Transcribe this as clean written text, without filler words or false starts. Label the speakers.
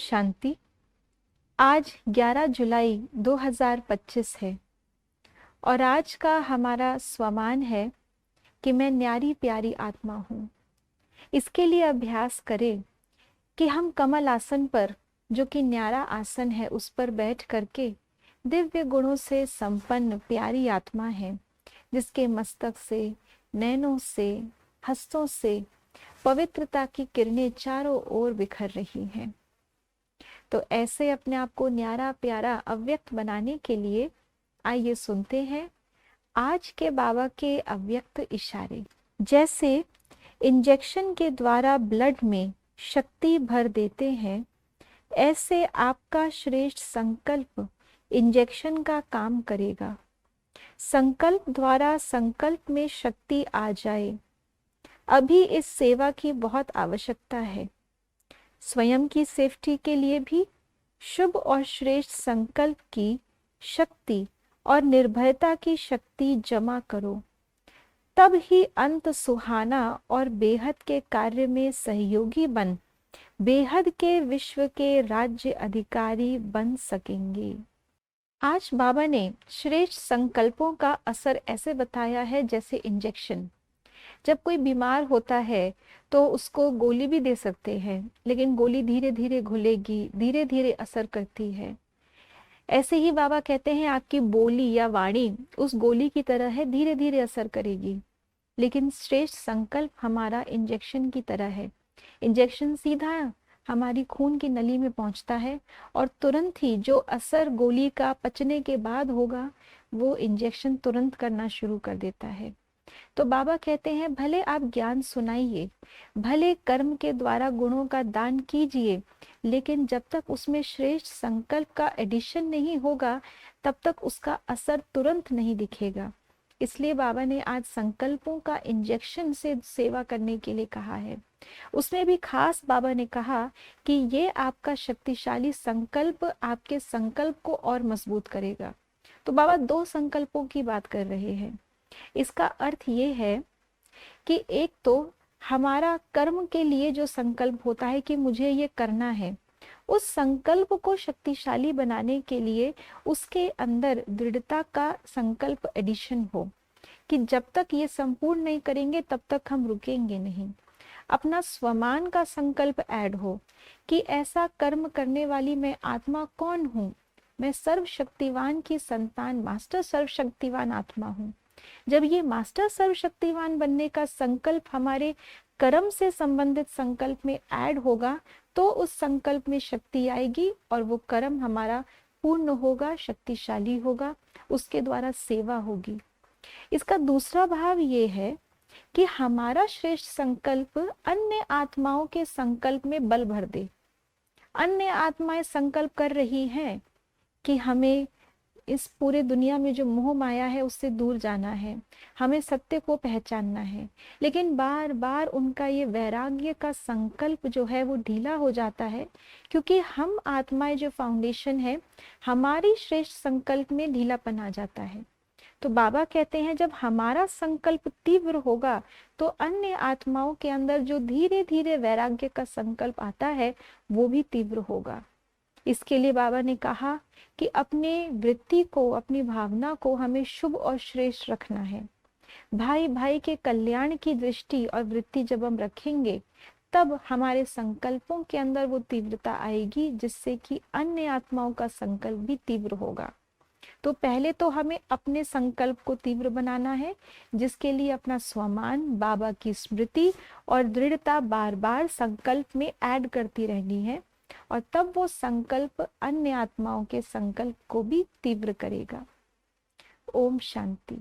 Speaker 1: शांति। आज 11 जुलाई 2025 है और आज का हमारा स्वमान है कि मैं न्यारी प्यारी आत्मा हूँ। इसके लिए अभ्यास करें कि हम कमल आसन पर, जो कि न्यारा आसन है, उस पर बैठ करके दिव्य गुणों से संपन्न प्यारी आत्मा है, जिसके मस्तक से, नैनों से, हस्तों से पवित्रता की किरणें चारों ओर बिखर रही हैं। तो ऐसे अपने आप को न्यारा प्यारा अव्यक्त बनाने के लिए आइए सुनते हैं आज के बाबा के अव्यक्त इशारे। जैसे इंजेक्शन के द्वारा ब्लड में शक्ति भर देते हैं, ऐसे आपका श्रेष्ठ संकल्प इंजेक्शन का काम करेगा। संकल्प द्वारा संकल्प में शक्ति आ जाए। अभी इस सेवा की बहुत आवश्यकता है। स्वयं की सेफ्टी के लिए भी शुभ और श्रेष्ठ संकल्प की शक्ति और निर्भयता की शक्ति जमा करो, तब ही अंत सुहाना और बेहद के कार्य में सहयोगी बन बेहद के विश्व के राज्य अधिकारी बन सकेंगे। आज बाबा ने श्रेष्ठ संकल्पों का असर ऐसे बताया है जैसे इंजेक्शन। जब कोई बीमार होता है तो उसको गोली भी दे सकते हैं, लेकिन गोली धीरे धीरे घुलेगी, धीरे धीरे असर करती है। ऐसे ही बाबा कहते हैं आपकी बोली या वाणी उस गोली की तरह है, धीरे धीरे असर करेगी। लेकिन श्रेष्ठ संकल्प हमारा इंजेक्शन की तरह है। इंजेक्शन सीधा हमारी खून की नली में पहुंचता है और तुरंत ही जो असर गोली का पचने के बाद होगा, वो इंजेक्शन तुरंत करना शुरू कर देता है। तो बाबा कहते हैं भले आप ज्ञान सुनाइए, भले कर्म के द्वारा गुणों का दान कीजिए, लेकिन जब तक उसमें श्रेष्ठ संकल्प का एडिशन नहीं होगा, तब तक उसका असर तुरंत नहीं दिखेगा। इसलिए बाबा ने आज संकल्पों का इंजेक्शन से सेवा करने के लिए कहा है। उसमें भी खास बाबा ने कहा कि ये आपका शक्तिशाली संकल्प आपके संकल्प को और मजबूत करेगा। तो बाबा दो संकल्पों की बात कर रहे हैं। इसका अर्थ ये है कि एक तो हमारा कर्म के लिए जो संकल्प होता है कि मुझे ये करना है, उस संकल्प को शक्तिशाली बनाने के लिए उसके अंदर दृढ़ता का संकल्प एडिशन हो कि जब तक ये संपूर्ण नहीं करेंगे तब तक हम रुकेंगे नहीं। अपना स्वमान का संकल्प ऐड हो कि ऐसा कर्म करने वाली मैं आत्मा कौन हूँ, मैं सर्वशक्तिवान की संतान, मास्टर सर्वशक्तिवान आत्मा हूँ। जब ये मास्टर सर्वशक्तिवान बनने का संकल्प हमारे कर्म से संबंधित संकल्प में ऐड होगा, तो उस संकल्प में शक्ति आएगी और वो कर्म हमारा पूर्ण होगा, शक्तिशाली होगा, उसके द्वारा सेवा होगी। इसका दूसरा भाव ये है कि हमारा श्रेष्ठ संकल्प अन्य आत्माओं के संकल्प में बल भर दे। अन्य आत्माएं संकल्प कर रही हैं कि हमें इस पूरे दुनिया में जो मोह माया है उससे दूर जाना है, हमें सत्य को पहचानना है, लेकिन बार बार उनका ये वैराग्य का संकल्प जो है वो ढीला हो जाता है, क्योंकि हम आत्माएं जो फाउंडेशन है, हमारी श्रेष्ठ संकल्प में ढीलापन आ जाता है। तो बाबा कहते हैं जब हमारा संकल्प तीव्र होगा तो अन्य आत्माओं के अंदर जो धीरे धीरे वैराग्य का संकल्प आता है वो भी तीव्र होगा। इसके लिए बाबा ने कहा कि अपने वृत्ति को, अपनी भावना को हमें शुभ और श्रेष्ठ रखना है। भाई भाई के कल्याण की दृष्टि और वृत्ति जब हम रखेंगे, तब हमारे संकल्पों के अंदर वो तीव्रता आएगी, जिससे कि अन्य आत्माओं का संकल्प भी तीव्र होगा। तो पहले तो हमें अपने संकल्प को तीव्र बनाना है, जिसके लिए अपना स्वमान, बाबा की स्मृति और दृढ़ता बार बार संकल्प में ऐड करती रहनी है, और तब वो संकल्प अन्य आत्माओं के संकल्प को भी तीव्र करेगा। ओम शांति।